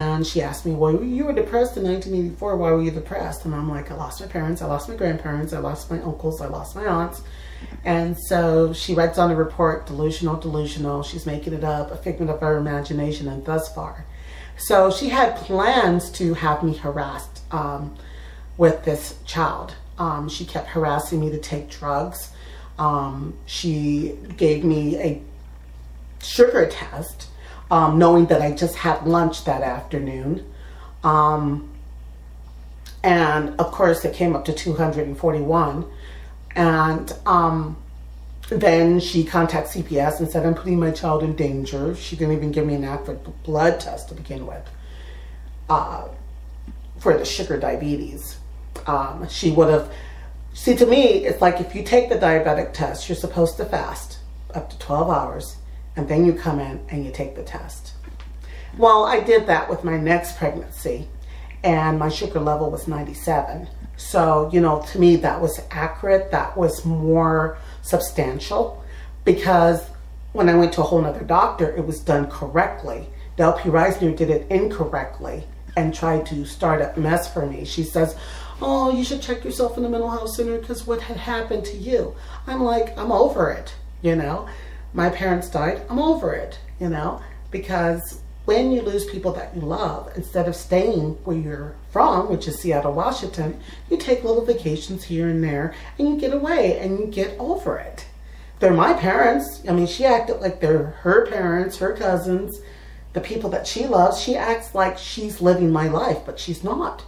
And she asked me, well, you were depressed in 1984. Why were you depressed? And I'm like, I lost my parents. I lost my grandparents. I lost my uncles. I lost my aunts. And so she writes on the report, delusional. She's making it up, a figment of her imagination, and thus far. So she had plans to have me harassed with this child. She kept harassing me to take drugs. She gave me a sugar test, knowing that I just had lunch that afternoon. And of course it came up to 241. And then she contacts CPS and said, I'm putting my child in danger. She didn't even give me an accurate blood test to begin with for the sugar diabetes. She would have, see, to me, it's like if you take the diabetic test, you're supposed to fast up to 12 hours, and then you come in and you take the test. Well, I did that with my next pregnancy, and my sugar level was 97. So, you know, to me, that was accurate. That was more substantial, because when I went to a whole nother doctor, it was done correctly. The LP Reisner did it incorrectly and tried to start a mess for me. She says, oh, you should check yourself in the mental health center because what had happened to you. I'm like, I'm over it, you know. My parents died, I'm over it, you know, because when you lose people that you love, instead of staying where you're from, which is Seattle, Washington, you take little vacations here and there, and you get away, and you get over it. They're my parents. I mean, she acted like they're her parents, her cousins, the people that she loves. She acts like she's living my life, but she's not.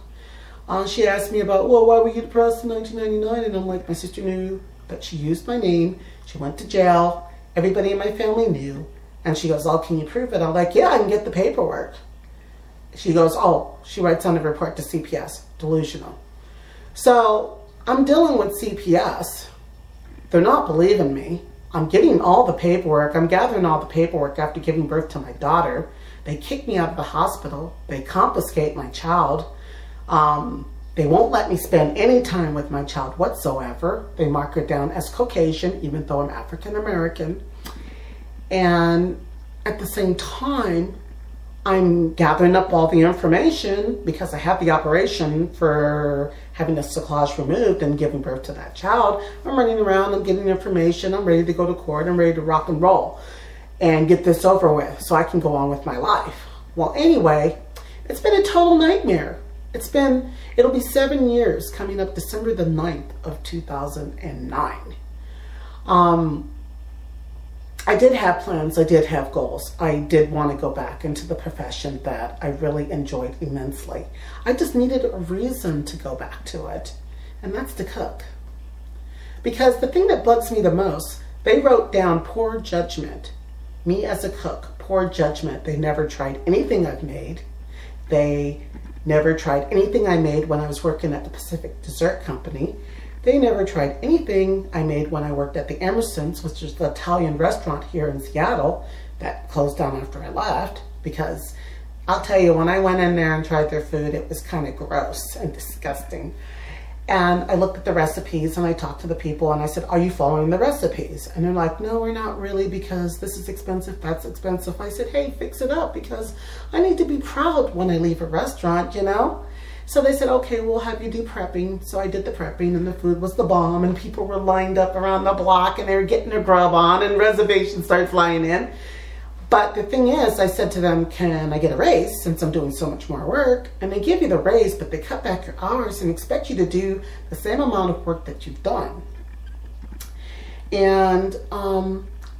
She asked me about, well, why were you depressed in 1999? And I'm like, my sister knew that she used my name. She went to jail. Everybody in my family knew. And she goes, oh, can you prove it? I'm like, yeah, I can get the paperwork. She goes, oh, she writes on the report to CPS, delusional. So I'm dealing with CPS. They're not believing me. I'm getting all the paperwork. I'm gathering all the paperwork after giving birth to my daughter. They kick me out of the hospital. They confiscate my child. They won't let me spend any time with my child whatsoever. They mark her down as Caucasian, even though I'm African American. And at the same time, I'm gathering up all the information because I had the operation for having the cyclage removed and giving birth to that child. I'm running around, I'm getting information, I'm ready to go to court, I'm ready to rock and roll and get this over with so I can go on with my life. Well, anyway, it's been a total nightmare. It'll be 7 years coming up December the 9th of 2009. I did have plans, I did have goals. I did want to go back into the profession that I really enjoyed immensely. I just needed a reason to go back to it, and that's to cook. Because the thing that bugs me the most, they wrote down poor judgment. Me as a cook, poor judgment. They never tried anything I've made. They never tried anything I made when I was working at the Pacific Dessert Company. They never tried anything I made when I worked at the Emerson's, which is the Italian restaurant here in Seattle that closed down after I left. Because I'll tell you, when I went in there and tried their food, it was kind of gross and disgusting. And I looked at the recipes and I talked to the people and I said, are you following the recipes? And they're like, no, we're not really, because this is expensive, that's expensive. I said, hey, fix it up, because I need to be proud when I leave a restaurant, you know? So they said, okay, we'll have you do prepping. So I did the prepping, and the food was the bomb, and people were lined up around the block and they were getting their grub on, and reservations started flying in. But the thing is, I said to them, can I get a raise since I'm doing so much more work? And they give you the raise, but they cut back your hours and expect you to do the same amount of work that you've done. And,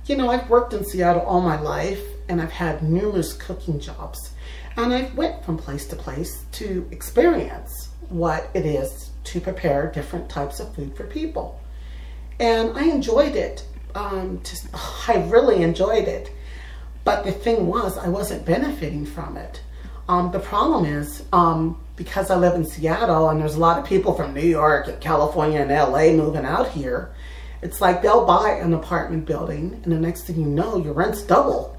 you know, I've worked in Seattle all my life, and I've had numerous cooking jobs. And I went from place to place to experience what it is to prepare different types of food for people. And I enjoyed it. I really enjoyed it. But the thing was, I wasn't benefiting from it. The problem is, because I live in Seattle and there's a lot of people from New York and California and LA moving out here, it's like they'll buy an apartment building and the next thing you know, your rent's double.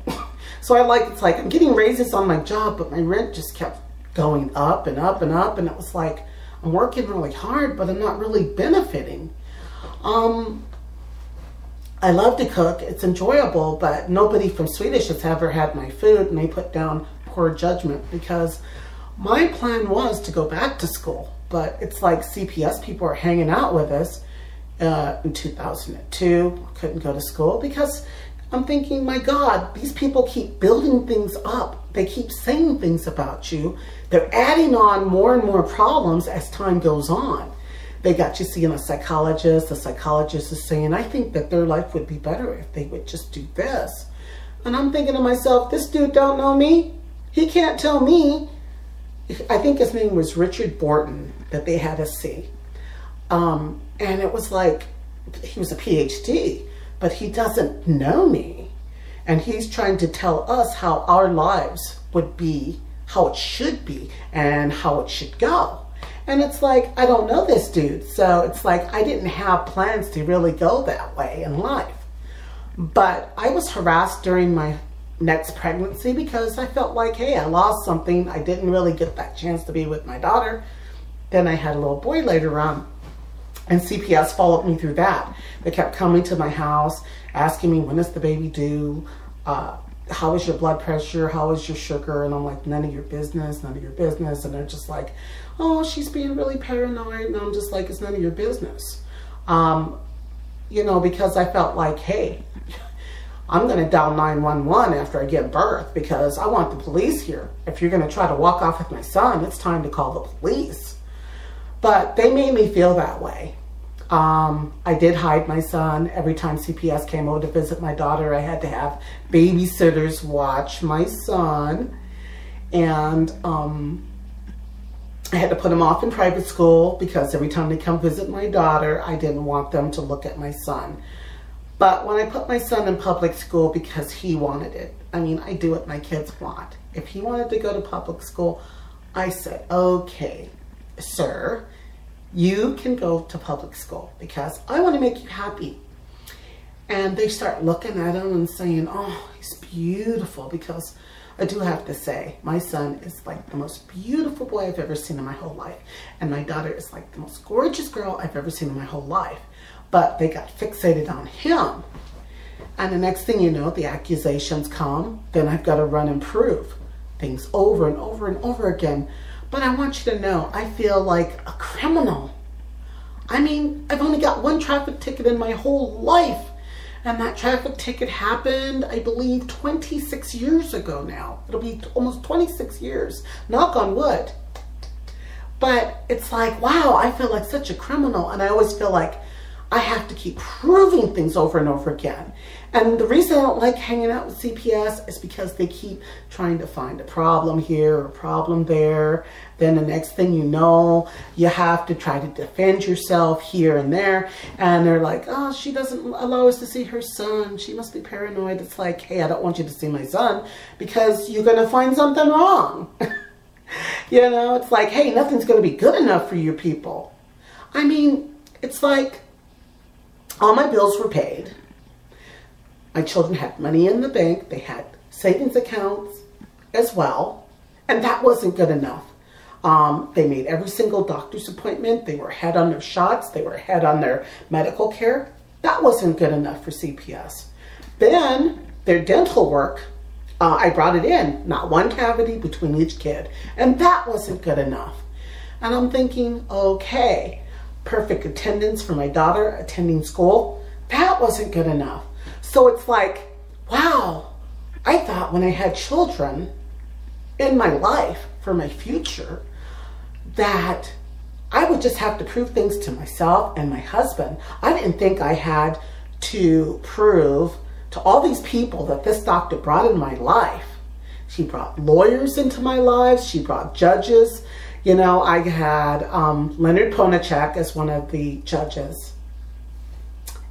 So it's like I'm getting raises on my job, but my rent just kept going up and up and up. And it was like, I'm working really hard, but I'm not really benefiting. I love to cook, it's enjoyable, but nobody from Swedish has ever had my food, and they put down poor judgment because my plan was to go back to school, but it's like CPS people are hanging out with us. In 2002, I couldn't go to school because I'm thinking, my God, these people keep building things up. They keep saying things about you. They're adding on more and more problems as time goes on. They got you seeing a psychologist. The psychologist is saying, I think that their life would be better if they would just do this. And I'm thinking to myself, this dude don't know me. He can't tell me. I think his name was Richard Borton that they had us see. And it was like, he was a PhD, but he doesn't know me. And he's trying to tell us how our lives would be, how it should be, and how it should go. And it's like, I don't know this dude. So it's like, I didn't have plans to really go that way in life. But I was harassed during my next pregnancy because I felt like, hey, I lost something. I didn't really get that chance to be with my daughter. Then I had a little boy later on. And CPS followed me through that. They kept coming to my house, asking me, when is the baby due? How is your blood pressure? How is your sugar? And I'm like, none of your business, none of your business. And they're just like, oh, she's being really paranoid. And I'm just like, it's none of your business. You know, because I felt like, hey, I'm going to dial 911 after I give birth because I want the police here. If you're going to try to walk off with my son, it's time to call the police. But they made me feel that way. I did hide my son. Every time CPS came over to visit my daughter, I had to have babysitters watch my son. And I had to put him off in private school because every time they come visit my daughter, I didn't want them to look at my son. But when I put my son in public school because he wanted it, I mean, I do what my kids want. If he wanted to go to public school, I said, okay, sir, you can go to public school because I want to make you happy. And they start looking at him and saying, oh, he's beautiful, because I do have to say, my son is like the most beautiful boy I've ever seen in my whole life. And my daughter is like the most gorgeous girl I've ever seen in my whole life. But they got fixated on him. And the next thing you know, the accusations come. Then I've got to run and prove things over and over and over again. But I want you to know, I feel like a criminal. I mean, I've only got one traffic ticket in my whole life. And that traffic ticket happened, I believe, 26 years ago now. It'll be almost 26 years. Knock on wood. But it's like, wow, I feel like such a criminal. And I always feel like I have to keep proving things over and over again. And the reason I don't like hanging out with CPS is because they keep trying to find a problem here or a problem there. Then the next thing you know, you have to try to defend yourself here and there. And they're like, oh, she doesn't allow us to see her son. She must be paranoid. It's like, hey, I don't want you to see my son because you're going to find something wrong. You know, it's like, hey, nothing's going to be good enough for you people. I mean, it's like all my bills were paid. My children had money in the bank. They had savings accounts as well. And that wasn't good enough. They made every single doctor's appointment. They were ahead on their shots. They were ahead on their medical care. That wasn't good enough for CPS. Then their dental work, I brought it in. Not one cavity between each kid. And that wasn't good enough. And I'm thinking, okay, perfect attendance for my daughter attending school. That wasn't good enough. So it's like, wow, I thought when I had children in my life for my future that I would just have to prove things to myself and my husband. I didn't think I had to prove to all these people that this doctor brought in my life. She brought lawyers into my life. She brought judges. You know, I had Leonard Ponachek as one of the judges.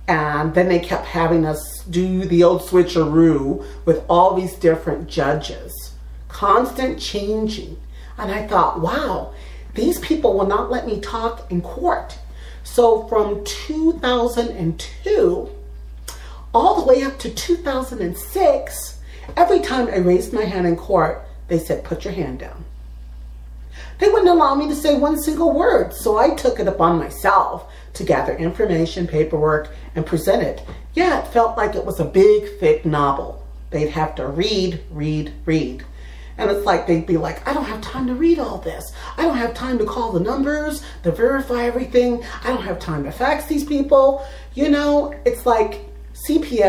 And then they kept having us do the old switcheroo with all these different judges. Constant changing. And I thought, wow, these people will not let me talk in court. So from 2002 all the way up to 2006, every time I raised my hand in court, they said, put your hand down. They wouldn't allow me to say one single word. So I took it upon myself to gather information, paperwork, and present it. Yeah, it felt like it was a big, thick novel. They'd have to read, read, read. And it's like, they'd be like, I don't have time to read all this. I don't have time to call the numbers, to verify everything. I don't have time to fax these people. You know, it's like CPS